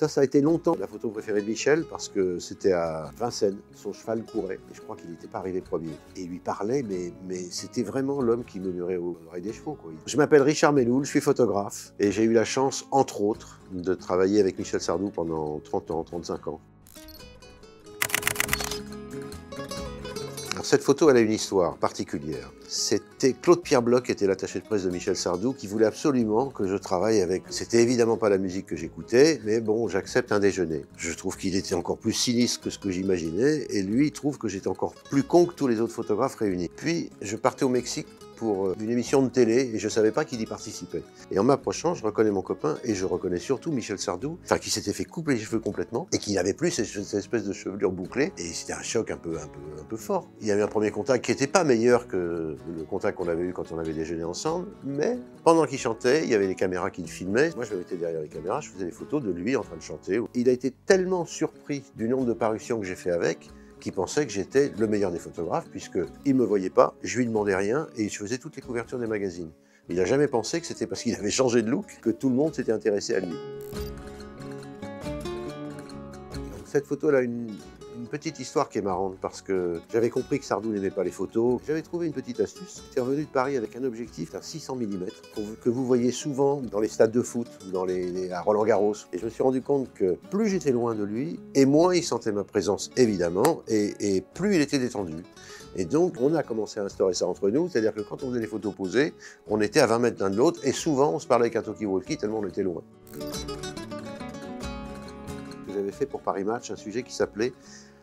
Ça a été longtemps la photo préférée de Michel parce que c'était à Vincennes. Son cheval courait et je crois qu'il n'était pas arrivé premier. Et il lui parlait, mais c'était vraiment l'homme qui murmurait aux oreilles des chevaux, quoi. Je m'appelle Richard Meloul, je suis photographe et j'ai eu la chance, entre autres, de travailler avec Michel Sardou pendant 30 ans, 35 ans. Alors cette photo, elle a une histoire particulière. C'était Claude-Pierre Bloch qui était l'attaché de presse de Michel Sardou, qui voulait absolument que je travaille avec. C'était évidemment pas la musique que j'écoutais, mais bon, j'accepte un déjeuner. Je trouve qu'il était encore plus sinistre que ce que j'imaginais, et lui, il trouve que j'étais encore plus con que tous les autres photographes réunis. Puis, je partais au Mexique pour une émission de télé et je ne savais pas qu'il y participait. Et en m'approchant, je reconnais mon copain et je reconnais surtout Michel Sardou, enfin qui s'était fait couper les cheveux complètement et qui n'avait plus cette espèce de chevelure bouclée. Et c'était un choc un peu fort. Il y avait un premier contact qui n'était pas meilleur que le contact qu'on avait eu quand on avait déjeuné ensemble, mais pendant qu'il chantait, il y avait les caméras qui le filmaient. Moi, je me mettais derrière les caméras, je faisais des photos de lui en train de chanter. Il a été tellement surpris du nombre de parutions que j'ai fait avec, qui pensait que j'étais le meilleur des photographes, puisqu'il ne me voyait pas, je lui demandais rien, et je faisais toutes les couvertures des magazines. Il n'a jamais pensé que c'était parce qu'il avait changé de look que tout le monde s'était intéressé à lui. Donc, cette photo, elle a une petite histoire qui est marrante, parce que j'avais compris que Sardou n'aimait pas les photos. J'avais trouvé une petite astuce. J'étais revenu de Paris avec un objectif à 600 mm, que vous voyez souvent dans les stades de foot, ou à Roland-Garros. Et je me suis rendu compte que plus j'étais loin de lui, et moins il sentait ma présence, évidemment, et plus il était détendu. Et donc, on a commencé à instaurer ça entre nous, c'est-à-dire que quand on faisait les photos posées, on était à 20 mètres l'un de l'autre, et souvent, on se parlait avec un talkie-walkie tellement on était loin. J'avais fait pour Paris Match un sujet qui s'appelait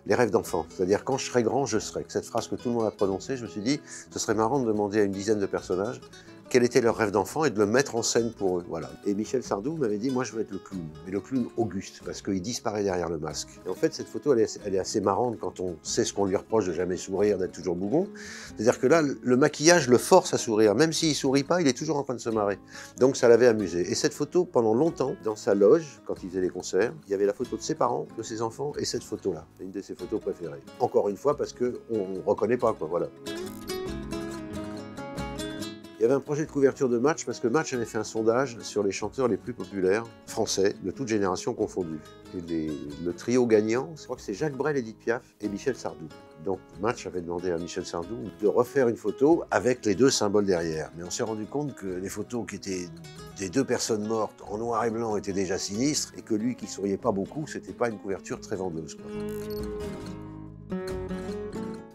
les rêves d'enfants, c'est-à-dire quand je serai grand, je serai. Cette phrase que tout le monde a prononcée, je me suis dit, ce serait marrant de demander à une dizaine de personnages quel était leur rêve d'enfant et de le mettre en scène pour eux. Voilà. Et Michel Sardou m'avait dit, moi je veux être le clown, mais le clown auguste, parce qu'il disparaît derrière le masque. Et en fait, cette photo, elle est assez marrante quand on sait ce qu'on lui reproche de jamais sourire, d'être toujours bougon. C'est-à-dire que là, le maquillage le force à sourire. Même s'il ne sourit pas, il est toujours en train de se marrer. Donc ça l'avait amusé. Et cette photo, pendant longtemps, dans sa loge, quand il faisait les concerts, il y avait la photo de ses parents, de ses enfants, et cette photo-là. C'est une de ses photos préférées. Encore une fois, parce qu'on ne reconnaît pas, quoi, voilà. Il y avait un projet de couverture de Match, parce que Match avait fait un sondage sur les chanteurs les plus populaires français, de toute génération confondue. Et le trio gagnant, je crois que c'est Jacques Brel, Édith Piaf et Michel Sardou. Donc Match avait demandé à Michel Sardou de refaire une photo avec les deux symboles derrière. Mais on s'est rendu compte que les photos qui étaient des deux personnes mortes en noir et blanc étaient déjà sinistres, et que lui qui souriait pas beaucoup, c'était pas une couverture très vendeuse, quoi.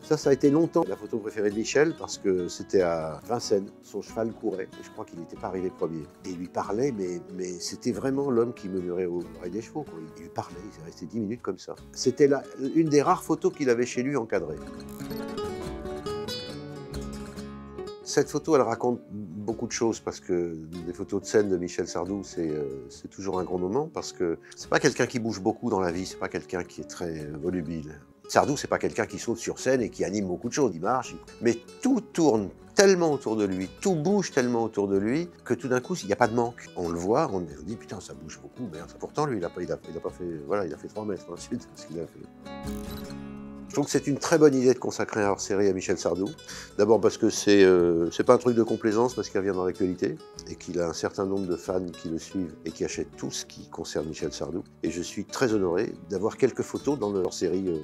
Ça a été longtemps la photo préférée de Michel parce que c'était à Vincennes. Son cheval courait et je crois qu'il n'était pas arrivé premier. Et il lui parlait, mais c'était vraiment l'homme qui murmurait aux oreilles des chevaux, quoi. Il lui parlait, il est resté 10 minutes comme ça. C'était une des rares photos qu'il avait chez lui encadrée. Cette photo, elle raconte beaucoup de choses parce que les photos de scène de Michel Sardou, c'est toujours un grand moment parce que c'est pas quelqu'un qui bouge beaucoup dans la vie, c'est pas quelqu'un qui est très volubile. Sardou, c'est pas quelqu'un qui saute sur scène et qui anime beaucoup de choses, il marche, mais tout tourne tellement autour de lui, tout bouge tellement autour de lui que tout d'un coup, il n'y a pas de manque. On le voit, on se dit putain, ça bouge beaucoup, merde. Pourtant, lui, il a pas fait, voilà, il a fait 3 mètres ensuite, ce qu'il a fait. Je trouve que c'est une très bonne idée de consacrer un hors-série à Michel Sardou. D'abord parce que c'est pas un truc de complaisance, parce qu'il revient dans l'actualité et qu'il a un certain nombre de fans qui le suivent et qui achètent tout ce qui concerne Michel Sardou. Et je suis très honoré d'avoir quelques photos dans le hors-série.